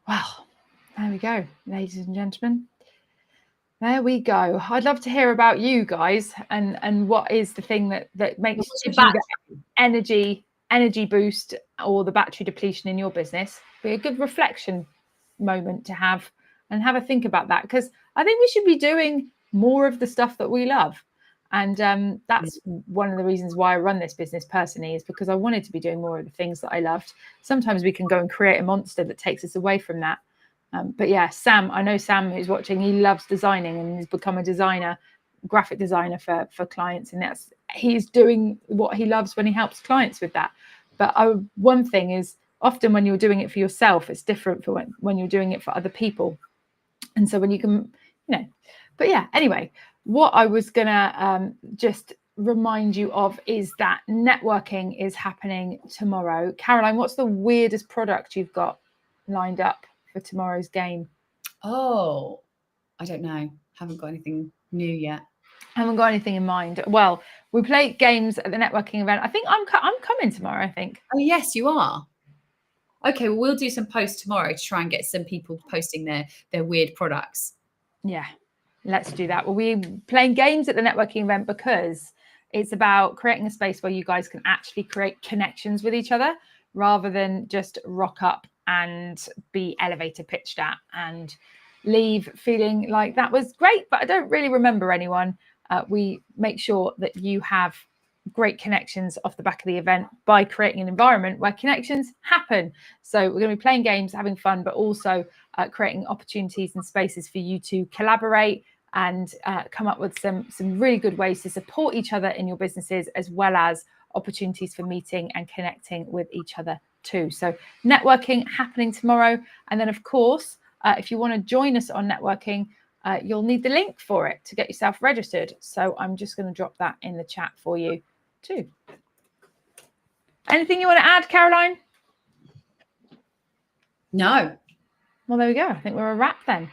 Wow. There we go, ladies and gentlemen. There we go. I'd love to hear about you guys and what is the thing that makes you get energy boost or the battery depletion in your business. Be a good reflection moment to have and have a think about that, because I think we should be doing more of the stuff that we love. And that's one of the reasons why I run this business personally, is because I wanted to be doing more of the things that I loved. Sometimes we can go and create a monster that takes us away from that. But yeah, Sam, I know Sam who's watching, he loves designing and has become a designer, graphic designer for clients. And he's doing what he loves when he helps clients with that. But one thing is, often when you're doing it for yourself, it's different for when you're doing it for other people. And so when you can, but yeah, anyway, what I was going to just remind you of is that networking is happening tomorrow. Caroline, what's the weirdest product you've got lined up for tomorrow's game? Oh, I don't know. Haven't got anything new yet. Haven't got anything in mind. Well, we play games at the networking event. I think I'm coming tomorrow, I think. Oh, yes, you are. Okay, well, we'll do some posts tomorrow to try and get some people posting their weird products. Yeah, Let's do that. Well, we're playing games at the networking event because it's about creating a space where you guys can actually create connections with each other rather than just rock up and be elevator pitched at and leave feeling like that was great, but I don't really remember anyone. We make sure that you have great connections off the back of the event by creating an environment where connections happen. So we're going to be playing games, having fun, but also creating opportunities and spaces for you to collaborate and come up with some really good ways to support each other in your businesses, as well as opportunities for meeting and connecting with each other too. So networking happening tomorrow. And then, of course, if you want to join us on networking, you'll need the link for it to get yourself registered. So I'm just going to drop that in the chat for you too. Anything you want to add, Caroline? No. Well, there we go. I think we're a wrap then.